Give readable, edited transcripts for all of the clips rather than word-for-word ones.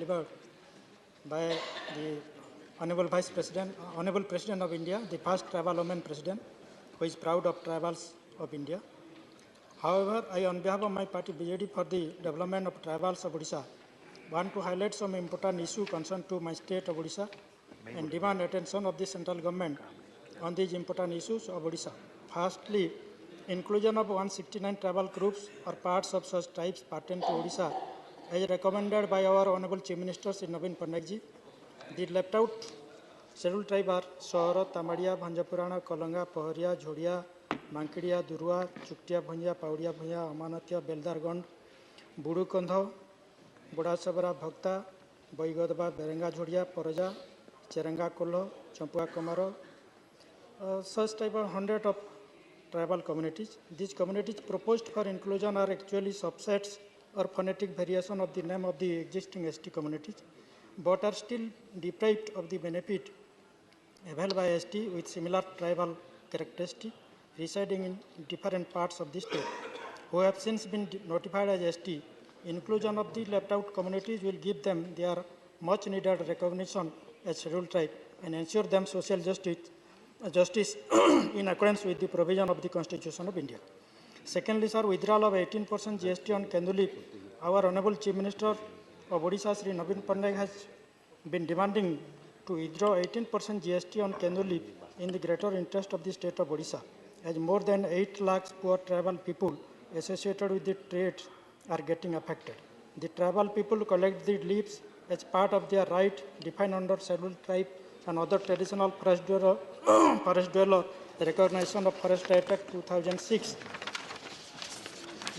delivered by the Honorable Honorable President of India, the first tribal woman president, who is proud of tribals of India. However, I, on behalf of my party BJD for the development of tribals of Odisha, want to highlight some important issue concerned to my state of Odisha and demand attention of the central government on these important issues of Odisha. Firstly, inclusion of 169 tribal groups or parts of such tribes pertaining to Odisha as recommended by our Honorable Chief Minister Sri Naveen Patnaik. The left out scheduled tribe are Sohara, Tamadia, Bhanjapurana, Kalanga, Paharia, Jhodia, Mankidia, Durua, Chuktia, Bhanja, Paudia, Bhanja, Amanatia, Beldargond, Budu Kandha, Buda Sabra, Bhakta, Boigodaba, Berenga, Jhodia, Paraja, Cheranga Kolo, Champua Kamaro. Such type of 100 of tribal communities. These communities proposed for inclusion are actually subsets or phonetic variation of the name of the existing ST communities, but are still deprived of the benefit availed by ST with similar tribal characteristics residing in different parts of the state, who have since been notified as ST. Inclusion of the left out communities will give them their much needed recognition as scheduled tribe and ensure them social justice in accordance with the provision of the Constitution of India. Secondly, sir, withdrawal of 18% GST on Kenduli, our Honorable Chief Minister of Odisha, Sri Naveen Patnaik, has been demanding to withdraw 18% GST on Kenduli in the greater interest of the state of Odisha, as more than 8 lakhs poor tribal people associated with the trade are getting affected. The tribal people collect the leaves as part of their right defined under scheduled tribe and other traditional forest dweller recognition of Forest Act 2006.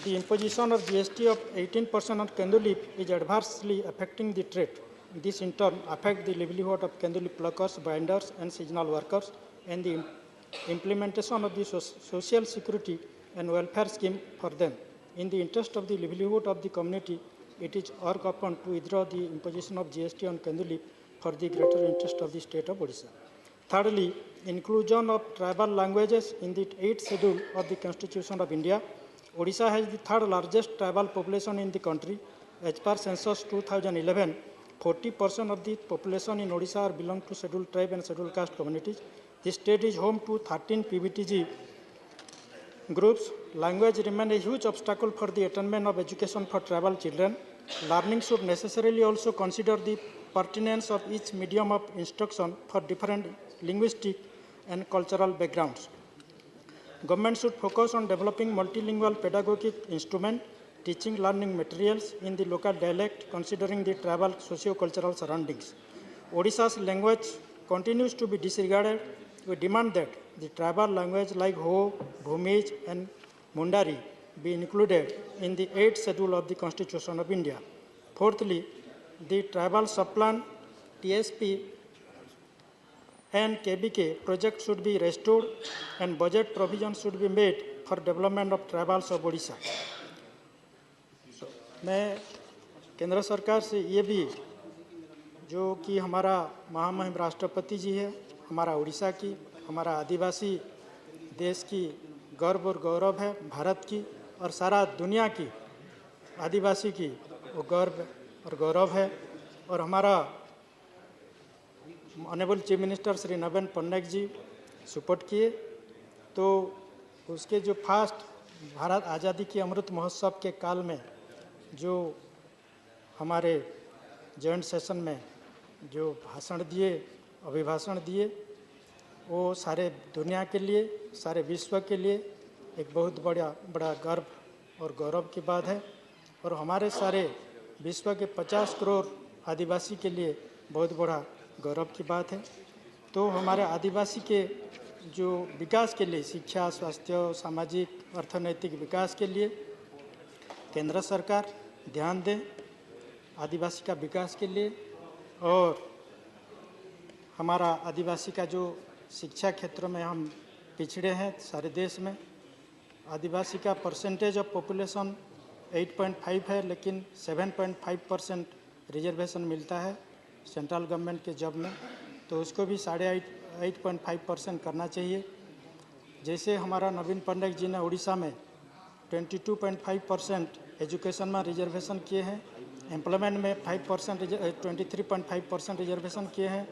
The imposition of GST of 18% on Kenduli is adversely affecting the trade. This in turn affects the livelihood of Kenduli pluckers, binders, and seasonal workers, and the implementation of the social security and welfare scheme for them. In the interest of the livelihood of the community, it is urged upon to withdraw the imposition of GST on Kenduli for the greater interest of the state of Odisha. Thirdly, inclusion of tribal languages in the 8th schedule of the Constitution of India. Odisha has the third largest tribal population in the country. As per census 2011, 40% of the population in Odisha belong to scheduled tribe and scheduled caste communities. The state is home to 13 PBTG groups. Language remains a huge obstacle for the attainment of education for tribal children. Learning should necessarily also consider the pertinence of each medium of instruction for different linguistic and cultural backgrounds. Government should focus on developing multilingual pedagogic instruments, teaching learning materials in the local dialect, considering the tribal socio-cultural surroundings. Odisha's language continues to be disregarded. We demand that the tribal language like Ho, Bhumij, and Mundari be included in the 8th schedule of the Constitution of India. Fourthly, the tribal subplan, TSP, and KBK project should be restored and budget provision should be made for development of tribals of Odisha. मैं केंद्र सरकार से ये भी जो कि हमारा महामहिम राष्ट्रपति जी है, हमारा उड़ीसा की, हमारा आदिवासी देश की गर्व और गौरव है, भारत की और सारा दुनिया की आदिवासी की वो गर्व और गौरव है। और हमारा ऑनरेबल चीफ मिनिस्टर श्री नवीन पटनायक जी सपोर्ट किए, तो उसके जो फर्स्ट भारत आज़ादी की अमृत महोत्सव के काल में जो हमारे जॉइंट सेशन में जो भाषण दिए, अभिभाषण दिए, वो सारे दुनिया के लिए, सारे विश्व के लिए एक बहुत बड़ा गर्व और गौरव की बात है। और हमारे सारे विश्व के 50 करोड़ आदिवासी के लिए बहुत बड़ा गौरव की बात है। तो हमारे आदिवासी के जो विकास के लिए, शिक्षा, स्वास्थ्य, सामाजिक, अर्थनैतिक विकास के लिए केंद्र सरकार ध्यान दें, आदिवासी का विकास के लिए। और हमारा आदिवासी का जो शिक्षा क्षेत्र में हम पिछड़े हैं सारे देश में, आदिवासी का परसेंटेज ऑफ पॉपुलेशन 8.5 है, लेकिन 7.5% रिजर्वेशन मिलता है सेंट्रल गवर्नमेंट के जॉब में, तो उसको भी 8.5% करना चाहिए। जैसे हमारा नवीन पटनायक जी ने उड़ीसा में 22.5% एजुकेशन में रिजर्वेशन किए हैं, एम्प्लॉयमेंट में 5% 23.5% रिजर्वेशन किए हैं,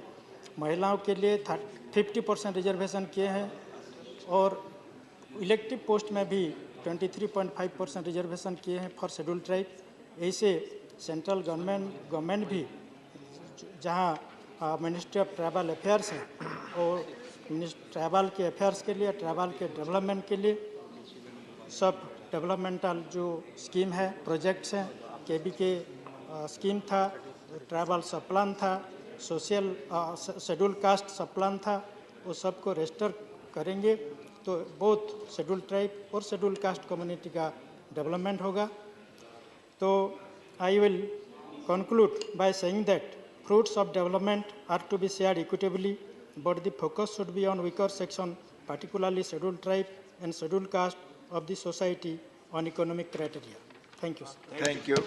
महिलाओं के लिए 50% रिजर्वेशन किए हैं, और इलेक्टिव पोस्ट में भी 23.5% रिजर्वेशन किए हैं फॉर शेड्यूल ट्राइब। ऐसे सेंट्रल गवर्नमेंट भी जहां मिनिस्ट्री ऑफ ट्राइबल अफेयर्स है, और ट्राइबल के अफेयर्स के लिए, ट्राइबल के डेवलपमेंट के लिए सब डेवलपमेंटल जो स्कीम है, प्रोजेक्ट्स हैं, केबी के स्कीम था, ट्राइबल सब प्लान था, सोशल शेड्यूल कास्ट सब प्लान था, वो सबको रजिस्टर करेंगे तो बहुत शेड्यूल ट्राइब और शेड्यूल कास्ट कम्युनिटी का डेवलपमेंट होगा। तो I will conclude by saying that fruits of development are to be shared equitably, but the focus should be on weaker section, particularly scheduled tribe and scheduled caste of the society on economic criteria. Thank you, sir. Thank you.